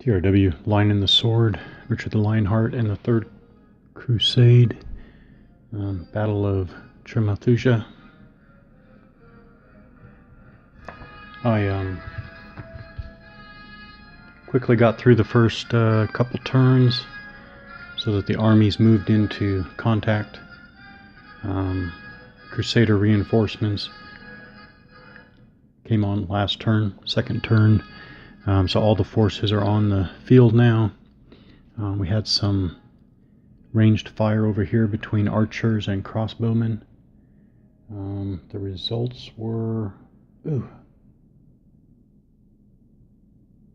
TRW, Lion and the Sword, Richard the Lionheart and the Third Crusade, Battle of Tremithousa. I quickly got through the first couple turns so that the armies moved into contact. Crusader reinforcements came on last turn, second turn. So all the forces are on the field now. We had some ranged fire over here between archers and crossbowmen. The results were... Ooh.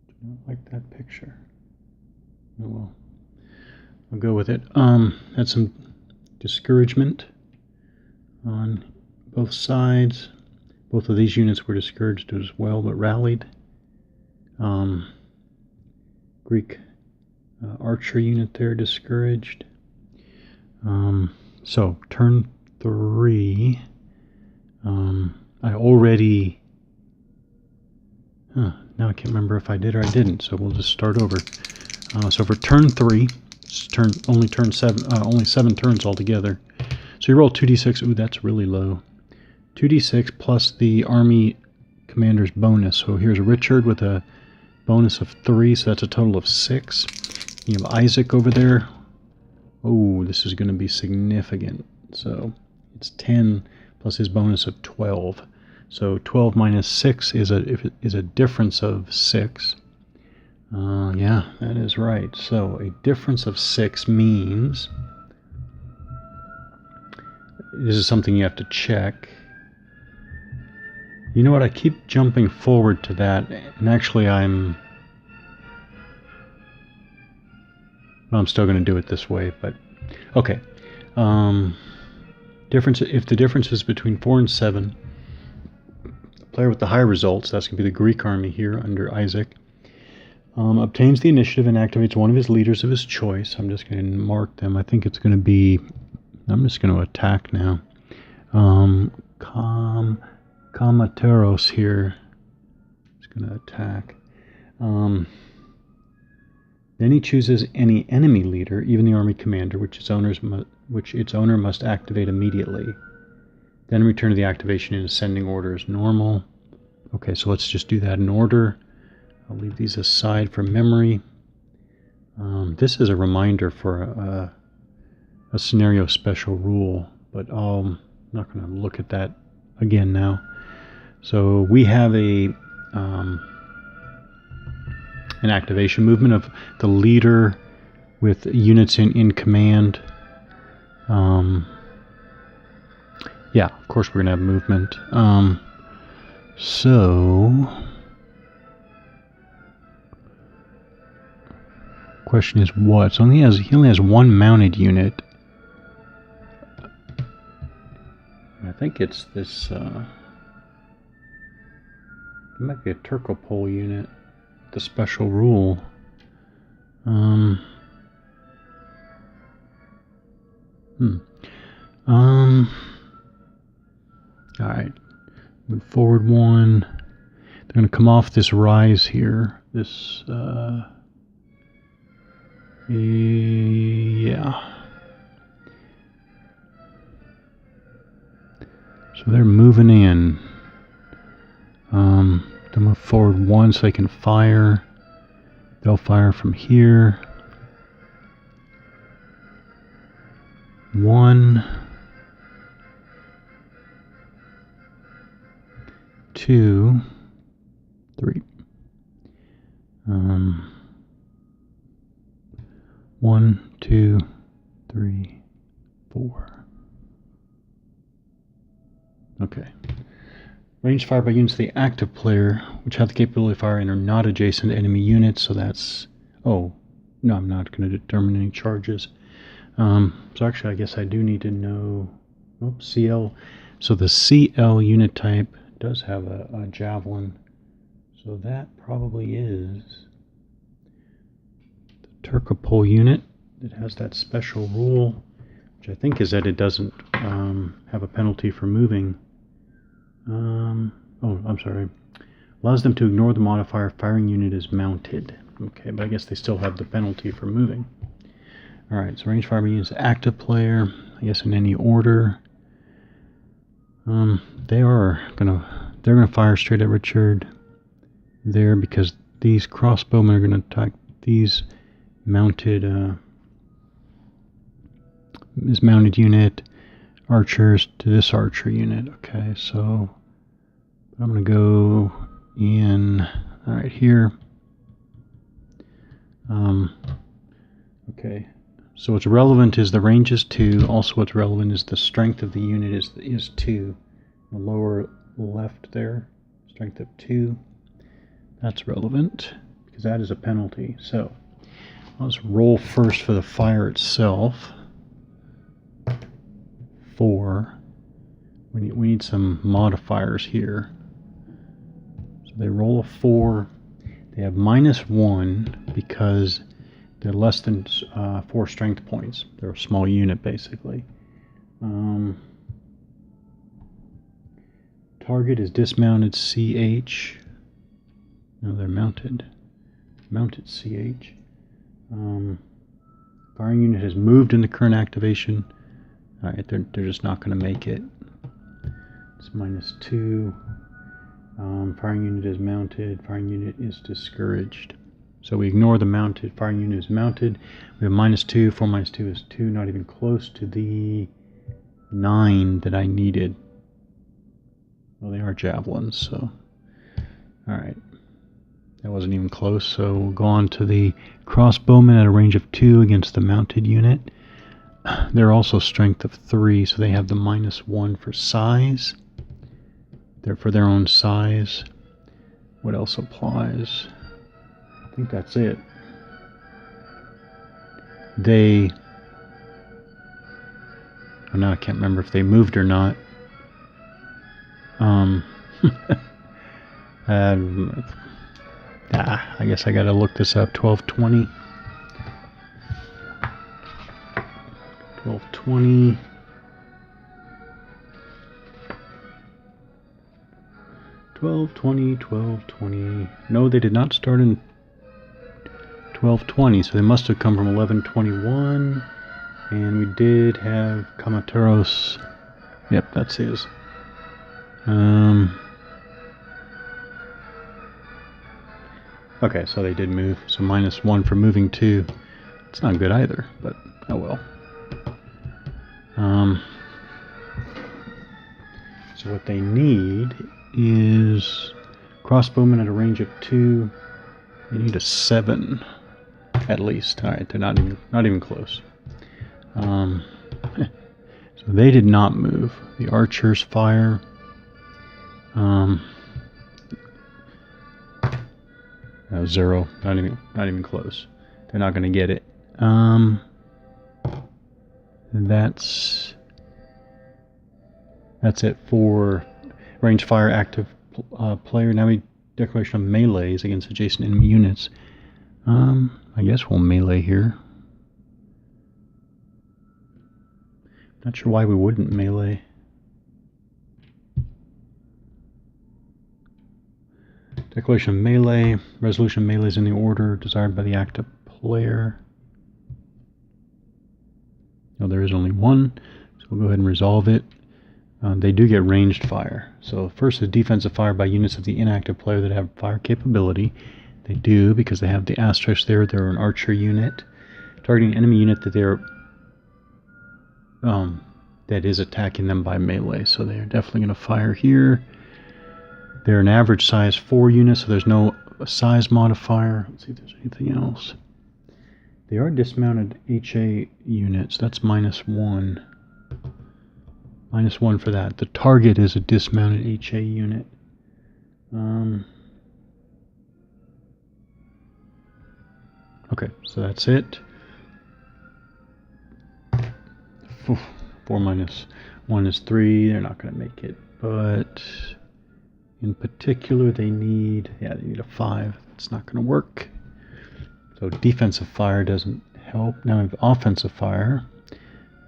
Do not like that picture. Oh well. I'll go with it. Had some discouragement on both sides. Both of these units were discouraged as well, but rallied. Greek archer unit there discouraged. So turn 3. I already... now I can't remember if I did or I didn't, so we'll just start over. So for turn 3, it's only 7 turns altogether. So you roll 2d6. Ooh, that's really low. 2d6 plus the army commander's bonus. So here's Richard with a bonus of 3, so that's a total of 6. You have Isaac over there. Oh, this is going to be significant. So it's 10 plus his bonus of 12. So 12 minus 6 is a difference of 6. Yeah, that is right. So a difference of 6 means... This is something you have to check. You know what? I keep jumping forward to that, and actually I'm still going to do it this way, but okay. If the difference is between 4 and 7, the player with the high results, that's going to be the Greek army here under Isaac, obtains the initiative and activates one of his leaders of his choice. I'm just going to mark them. I think it's going to be... I'm just going to attack now. Kamateros here is going to attack. Then he chooses any enemy leader, even the army commander, which its owner must activate immediately. Then return to the activation in ascending order as normal. Okay, so let's just do that in order. I'll leave these aside for memory. This is a reminder for a scenario special rule, but I'm not going to look at that again now. So we have an activation movement of the leader with units in command. Yeah, of course we're going to have movement. So question is what? So he only has 1 mounted unit. I think it's this, it might be a Turkopol unit, the special rule. Alright, move forward 1. They're going to come off this rise here, this, yeah. So they're moving in. They'll move forward 1 so they can fire. They'll fire from here. 1, 2, 3. 1, 2, 3, 4. Okay. Ranged fire by units of the active player, which have the capability of firing and are not adjacent to enemy units. So that's... Oh, no, I'm not going to determine any charges. So actually, I guess I do need to know... Oops, CL. So the CL unit type does have a javelin. So that probably is the Turkopol unit that has that special rule, which I think is that it doesn't have a penalty for moving. Oh, I'm sorry. Allows them to ignore the modifier firing unit is mounted. Okay, but I guess they still have the penalty for moving. Alright, so range fire by units active player, I guess in any order. They're gonna fire straight at Richard there because these crossbowmen are gonna attack these mounted this mounted unit, archers to this archer unit. Okay, so I'm gonna go in right here. Okay, so what's relevant is the range is 2. Also what's relevant is the strength of the unit is 2. The lower left there, strength of 2. That's relevant because that is a penalty. So let's roll first for the fire itself. 4. We need some modifiers here. So they roll a 4. They have -1 because they're less than 4 strength points. They're a small unit, basically. Target is dismounted CH. No, they're mounted. Mounted CH. Firing unit has moved in the current activation. Alright, they're just not going to make it. It's -2. Firing unit is mounted. Firing unit is discouraged. So we ignore the mounted. Firing unit is mounted. We have -2. 4 minus 2 is 2. Not even close to the 9 that I needed. Well, they are javelins, so. Alright. That wasn't even close, so we'll go on to the crossbowmen at a range of 2 against the mounted unit. They're also strength of 3, so they have the -1 for size. They're for their own size. What else applies? I think that's it. They... Oh, now I can't remember if they moved or not. I guess I gotta look this up. 1220. 1220. 1220. No, they did not start in 1220, so they must have come from 1121. And we did have Kamataros. Yep, that's his. Okay, so they did move. So -1 for moving 2. It's not good either, but oh well. So what they need is crossbowmen at a range of 2. They need a 7 at least. All right, they're not even close. So they did not move. The archers fire. 0. Not even close. They're not going to get it. That's it for range fire active player. Now we declaration of melees against adjacent enemy units. I guess we'll melee here. Not sure why we wouldn't melee. Declaration of melee. Resolution of melee is in the order desired by the active player. No, there is only one, so we'll go ahead and resolve it. They do get ranged fire. So first is defensive fire by units of the inactive player that have fire capability. They do because they have the asterisk there. They're an archer unit. Targeting an enemy unit that they're that is attacking them by melee. So they're definitely going to fire here. They're an average size 4 unit, so there's no size modifier. Let's see if there's anything else. They are dismounted HA units. That's -1. -1 for that. The target is a dismounted HA unit. Okay, so that's it. 4 minus 1 is 3. They're not going to make it, but in particular they need a 5. It's not going to work. So defensive fire doesn't help. Now we have offensive fire.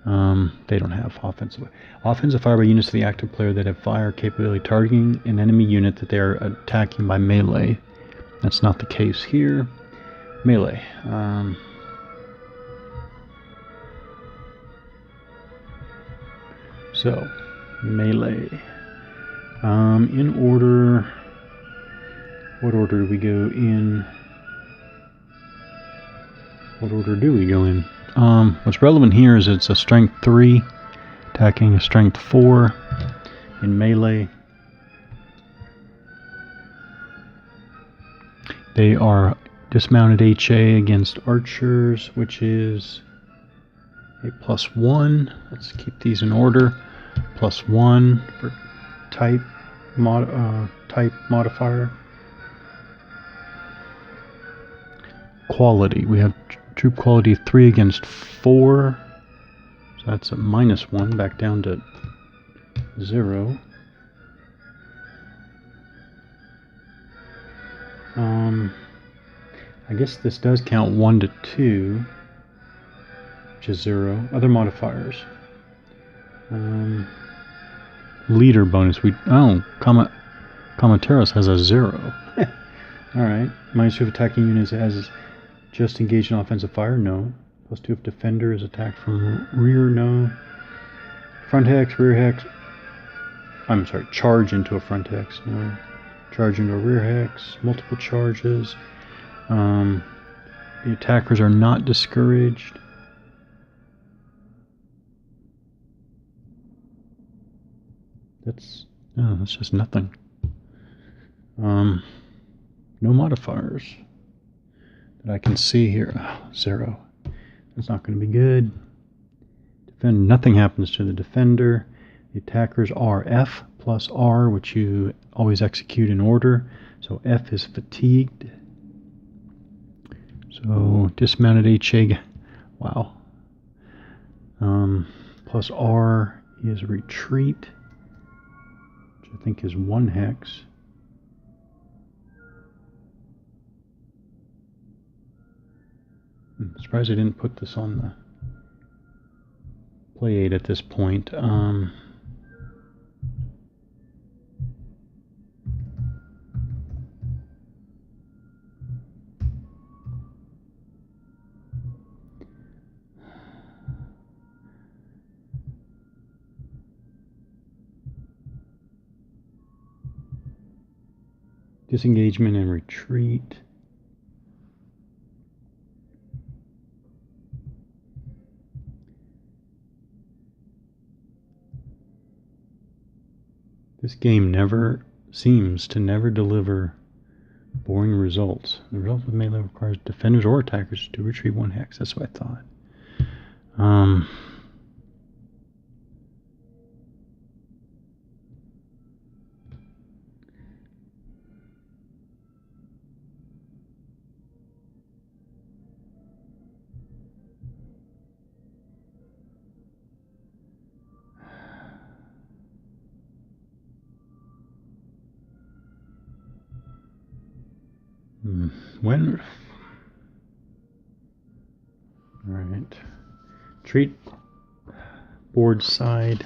They don't have offensive fire. Offensive fire by units of the active player that have fire capability targeting an enemy unit that they are attacking by melee. That's not the case here. Melee. So, melee. In order, what order do we go in? What order do we go in? What's relevant here is it's a strength 3, attacking a strength 4 in melee. They are dismounted HA against archers, which is a +1. Let's keep these in order. +1 for type modifier. Quality. We have troop quality 3 against 4. So that's a -1, back down to 0. I guess this does count 1 to 2, which is 0. Other modifiers. Leader bonus. Comateros has a 0. Alright. -2 of attacking units has just engaged in offensive fire? No. +2 if defender is attacked from rear? No. Front hex, rear hex. I'm sorry, charge into a front hex? No. Charge into a rear hex. Multiple charges. The attackers are not discouraged. That's just nothing. No modifiers that I can see here. 0. That's not going to be good. Nothing happens to the defender. The attackers are F plus R, which you always execute in order. So F is fatigued. So dismounted HA. Wow. Plus R is retreat, which I think is 1 hex. I'm surprised I didn't put this on the play aid at this point. Disengagement and retreat. This game seems to never deliver boring results. The result of melee requires defenders or attackers to retrieve 1 hex. That's what I thought. When? All right. Treat board side.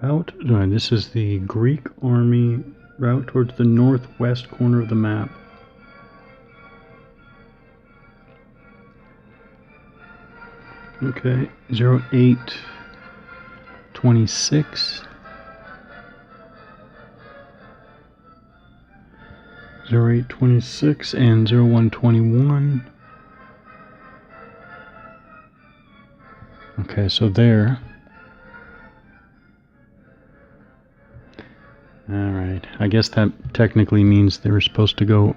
Route. No, this is the Greek army route towards the northwest corner of the map. Okay, 0826. 0826 and 0121. Okay, so there. Alright, I guess that technically means they were supposed to go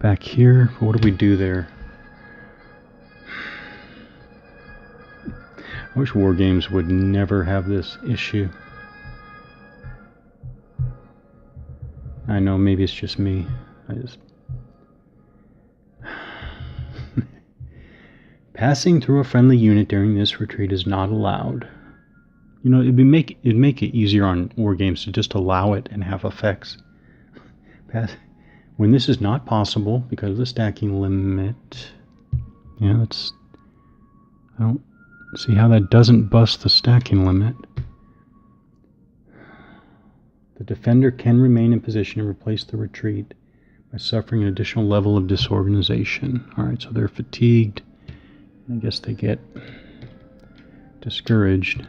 back here. What do we do there? I wish war games would never have this issue. I know, maybe it's just me. Passing through a friendly unit during this retreat is not allowed. You know, it'd make it easier on war games to just allow it and have effects. When this is not possible because of the stacking limit, yeah, that's, I don't see how that doesn't bust the stacking limit. The defender can remain in position and replace the retreat by suffering an additional level of disorganization. Alright, so they're fatigued. I guess they get discouraged.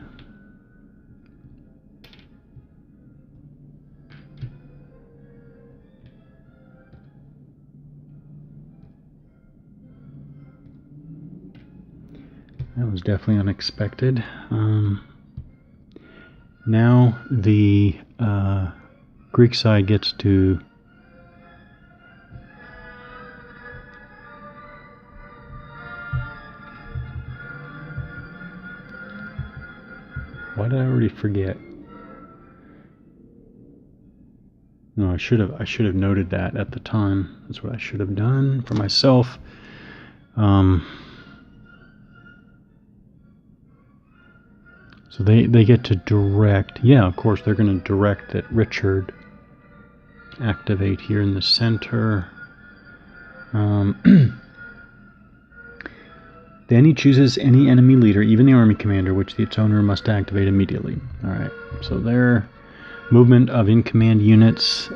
That was definitely unexpected. Now the Greek side gets to why did I already forget? No, I should have noted that at the time. That's what I should have done for myself. So they get to direct. Yeah, of course, they're going to direct that Richard activate here in the center. Then he chooses any enemy leader, even the army commander, which its owner must activate immediately. Alright, so their movement of in-command units.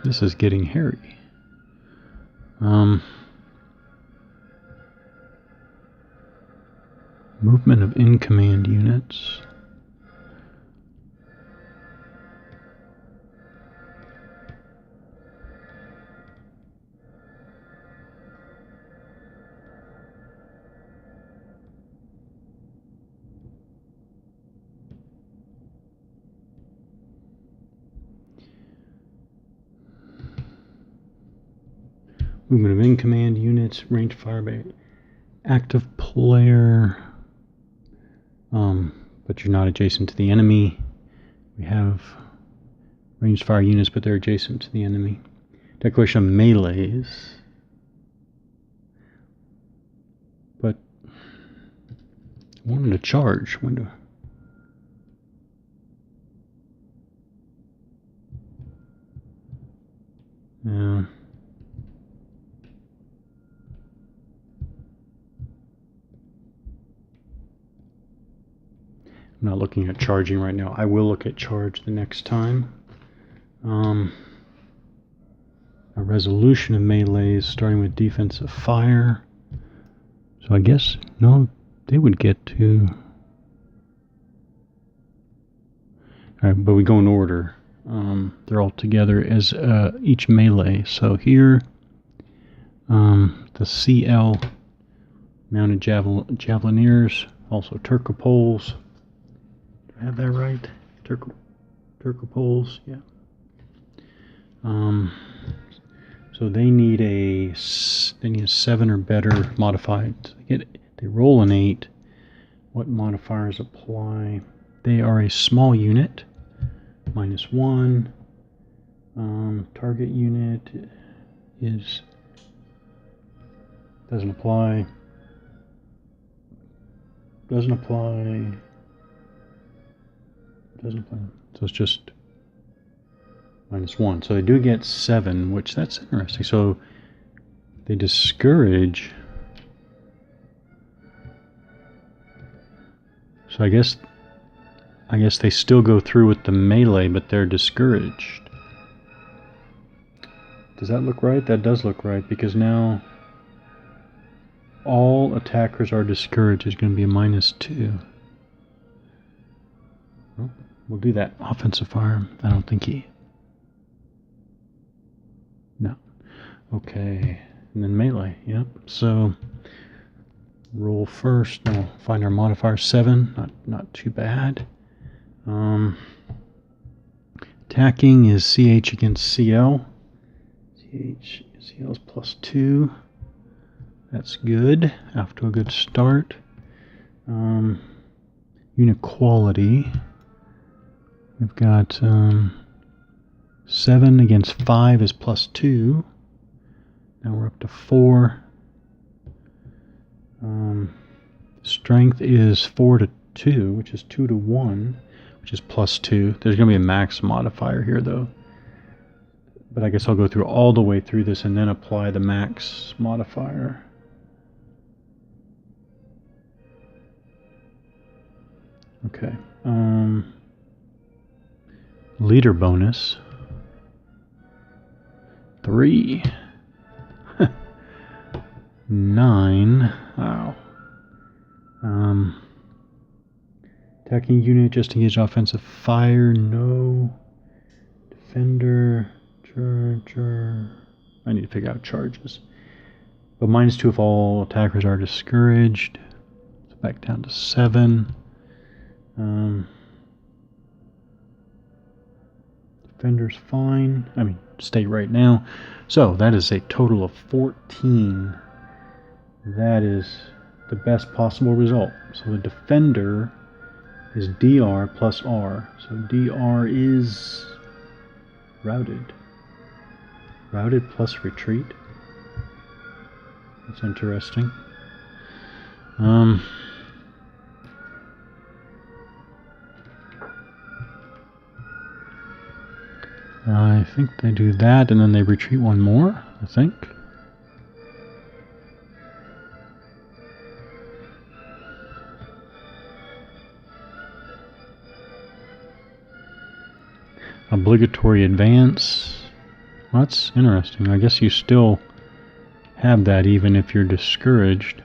This is getting hairy. Movement of in-command units. Movement of in-command units, range fire by active player, but you're not adjacent to the enemy. We have ranged fire units, but they're adjacent to the enemy. Declaration of melees, but I wanted to charge. When do? Yeah. I'm not looking at charging right now. I will look at charge the next time. A resolution of melees starting with defensive fire. So I guess, no, they would get to... Alright, but we go in order. They're all together as each melee. So here, the CL mounted javelineers, also Turcopoles. Do I have that right? Turcopoles, yeah. So they need a 7 or better modified. They roll an 8. What modifiers apply? They are a small unit, -1. Target unit doesn't apply. Doesn't apply. So it's just -1. So they do get 7, which that's interesting. So they discourage. So I guess they still go through with the melee, but they're discouraged. Does that look right? That does look right, because now all attackers are discouraged. Is going to be a -2. Well, we'll do that. Offensive fire. I don't think he... No. Okay. And then melee. Yep. So roll first. No, find our modifier 7. Not too bad. Attacking is CH against CL. CL is +2. That's good. Off to a good start. Unit quality. We've got 7 against 5 is +2. Now we're up to 4. Strength is 4 to 2, which is 2 to 1, which is +2. There's going to be a max modifier here, though. But I guess I'll go through all the way through this and then apply the max modifier. Okay. Leader bonus. 3. 9. Wow. Attacking unit just engage offensive fire. No. Defender. Charger. I need to figure out charges. But -2 if all attackers are discouraged. So back down to 7. Defender's fine. I mean, stay right now. So that is a total of 14. That is the best possible result. So the defender is DR plus R. So DR is routed. Routed plus retreat. That's interesting. I think they do that, and then they retreat one more, I think. Obligatory advance. Well, that's interesting. I guess you still have that even if you're discouraged.